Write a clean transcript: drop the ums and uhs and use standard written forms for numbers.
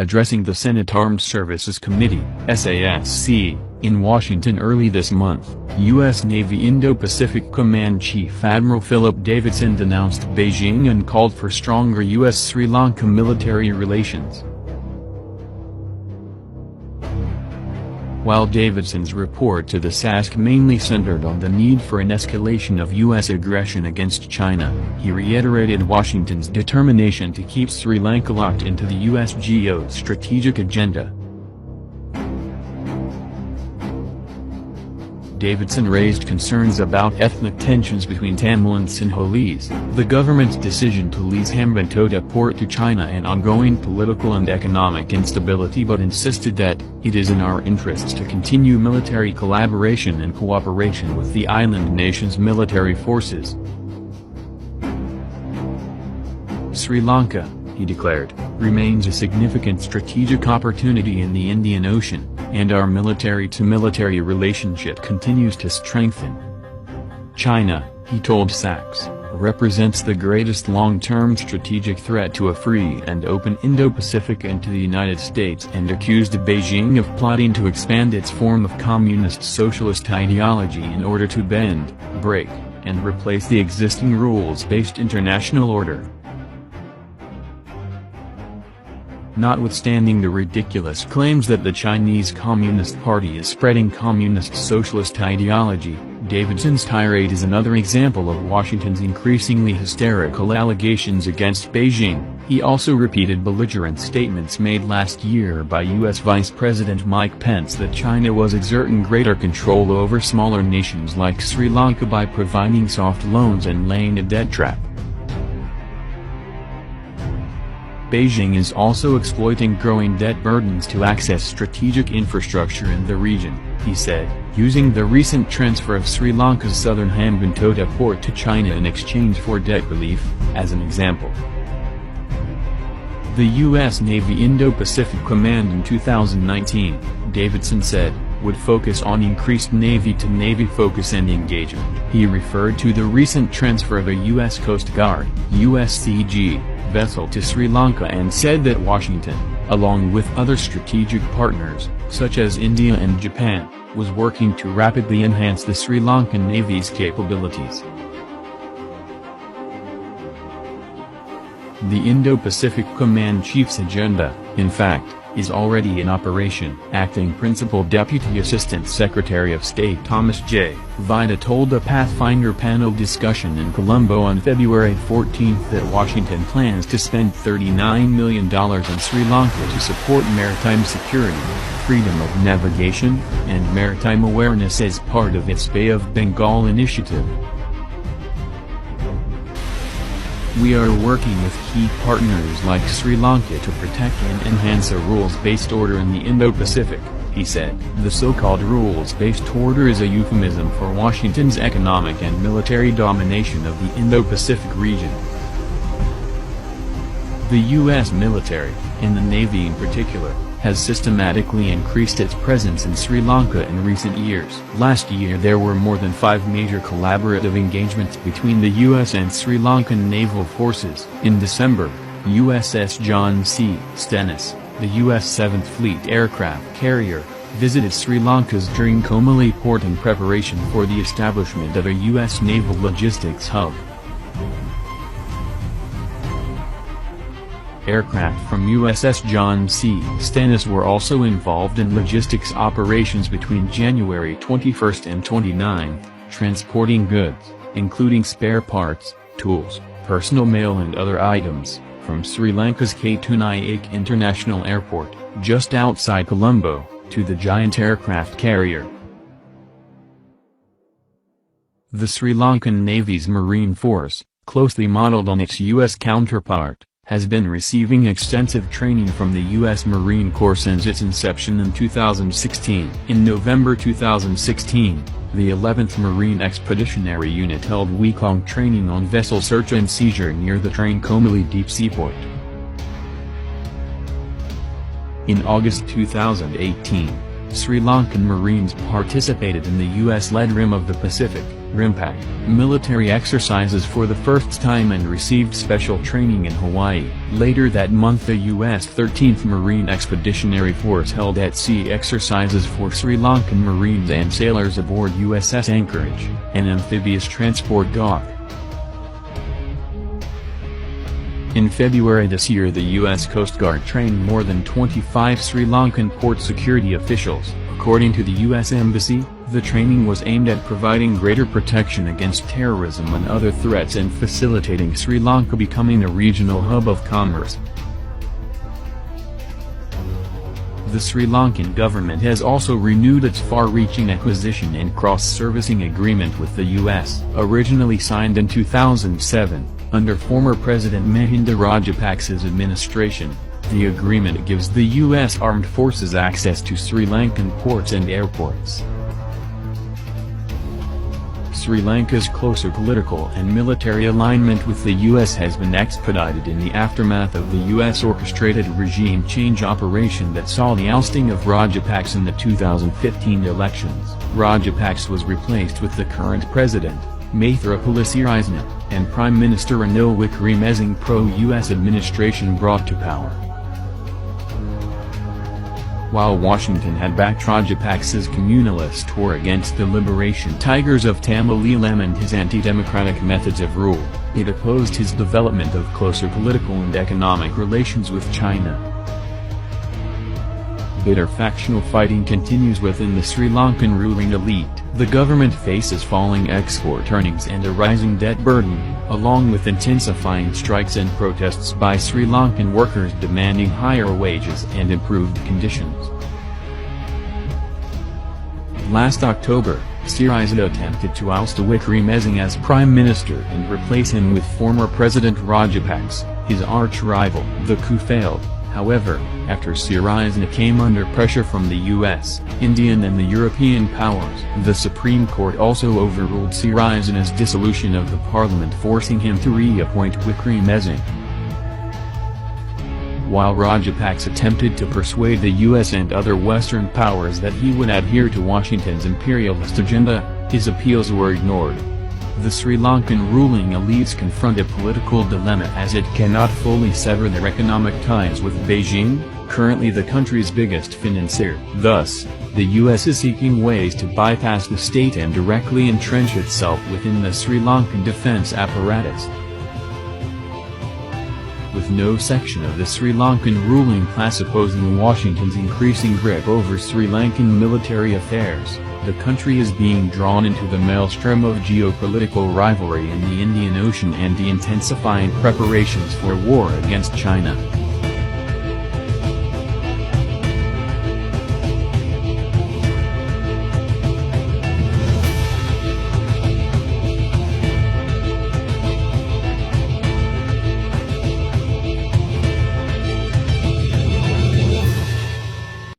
Addressing the Senate Armed Services Committee (SASC) in Washington early this month, U.S. Navy Indo-Pacific Command Chief Admiral Philip Davidson denounced Beijing and called for stronger U.S.-Sri Lanka military relations. While Davidson's report to the SASC mainly centered on the need for an escalation of U.S. aggression against China, he reiterated Washington's determination to keep Sri Lanka locked into the U.S. geostrategic agenda. Davidson raised concerns about ethnic tensions between Tamil and Sinhalese, the government's decision to lease Hambantota port to China and ongoing political and economic instability, but insisted that it is in our interests to continue military collaboration and cooperation with the island nation's military forces. Sri Lanka, he declared, remains a significant strategic opportunity in the Indian Ocean, and our military-to-military relationship continues to strengthen. China, he told Sachs, represents the greatest long-term strategic threat to a free and open Indo-Pacific and to the United States, and accused Beijing of plotting to expand its form of communist socialist ideology in order to bend, break, and replace the existing rules-based international order. Notwithstanding the ridiculous claims that the Chinese Communist Party is spreading communist socialist ideology, Davidson's tirade is another example of Washington's increasingly hysterical allegations against Beijing. He also repeated belligerent statements made last year by U.S. Vice President Mike Pence that China was exerting greater control over smaller nations like Sri Lanka by providing soft loans and laying a debt trap. Beijing is also exploiting growing debt burdens to access strategic infrastructure in the region, he said, using the recent transfer of Sri Lanka's southern Hambantota port to China in exchange for debt relief, as an example. The U.S. Navy Indo-Pacific Command in 2019, Davidson said, would focus on increased Navy-to-Navy focus and engagement. He referred to the recent transfer of a U.S. Coast Guard (USCG) vessel to Sri Lanka and said that Washington, along with other strategic partners, such as India and Japan, was working to rapidly enhance the Sri Lankan Navy's capabilities. The Indo-Pacific Command Chief's agenda, in fact, is already in operation. Acting Principal Deputy Assistant Secretary of State Thomas J. Vida told a Pathfinder panel discussion in Colombo on February 14 that Washington plans to spend $39 million in Sri Lanka to support maritime security, freedom of navigation, and maritime awareness as part of its Bay of Bengal initiative. We are working with key partners like Sri Lanka to protect and enhance a rules-based order in the Indo-Pacific, he said. The so-called rules-based order is a euphemism for Washington's economic and military domination of the Indo-Pacific region. The U.S. military, and the Navy in particular, has systematically increased its presence in Sri Lanka in recent years. Last year there were more than 5 major collaborative engagements between the U.S. and Sri Lankan naval forces. In December, USS John C. Stennis, the U.S. 7th Fleet aircraft carrier, visited Sri Lanka's Trincomalee port in preparation for the establishment of a U.S. naval logistics hub. Aircraft from USS John C. Stennis were also involved in logistics operations between January 21 and 29, transporting goods, including spare parts, tools, personal mail and other items, from Sri Lanka's K2Nayak International Airport, just outside Colombo, to the giant aircraft carrier. The Sri Lankan Navy's Marine Force, closely modeled on its U.S. counterpart, has been receiving extensive training from the U.S. Marine Corps since its inception in 2016. In November 2016, the 11th Marine Expeditionary Unit held week-long training on vessel search and seizure near the Trincomalee deep seaport. In August 2018, Sri Lankan Marines participated in the US-led Rim of the Pacific (RIMPAC) military exercises for the first time and received special training in Hawaii. Later that month the US 13th Marine Expeditionary Force held at-sea exercises for Sri Lankan Marines and sailors aboard USS Anchorage, an amphibious transport dock. In February this year the U.S. Coast Guard trained more than 25 Sri Lankan port security officials. According to the U.S. Embassy, the training was aimed at providing greater protection against terrorism and other threats and facilitating Sri Lanka becoming a regional hub of commerce. The Sri Lankan government has also renewed its far-reaching acquisition and cross-servicing agreement with the U.S. Originally signed in 2007. Under former President Mahinda Rajapaksa's administration, the agreement gives the U.S. Armed Forces access to Sri Lankan ports and airports. Sri Lanka's closer political and military alignment with the U.S. has been expedited in the aftermath of the U.S.-orchestrated regime change operation that saw the ousting of Rajapaksa in the 2015 elections. Rajapaksa was replaced with the current president, Maithripala Sirisena, and Prime Minister Ranil Wickremesinghe pro-US administration brought to power. While Washington had backed Rajapaksa's communalist tour against the liberation tigers of Tamil Eelam and his anti-democratic methods of rule, it opposed his development of closer political and economic relations with China. Bitter factional fighting continues within the Sri Lankan ruling elite. The government faces falling export earnings and a rising debt burden, along with intensifying strikes and protests by Sri Lankan workers demanding higher wages and improved conditions. Last October, Sirisena attempted to oust Wickremesinghe as prime minister and replace him with former President Rajapaksa, his arch-rival. The coup failed, however, after Sirisena came under pressure from the US, Indian and the European powers. The Supreme Court also overruled Sirisena's dissolution of the parliament, forcing him to reappoint Wickremesinghe. While Rajapaksa attempted to persuade the US and other Western powers that he would adhere to Washington's imperialist agenda, his appeals were ignored. The Sri Lankan ruling elites confront a political dilemma as it cannot fully sever their economic ties with Beijing, currently the country's biggest financier. Thus, the US is seeking ways to bypass the state and directly entrench itself within the Sri Lankan defense apparatus. With no section of the Sri Lankan ruling class opposing Washington's increasing grip over Sri Lankan military affairs, the country is being drawn into the maelstrom of geopolitical rivalry in the Indian Ocean and the intensifying preparations for war against China.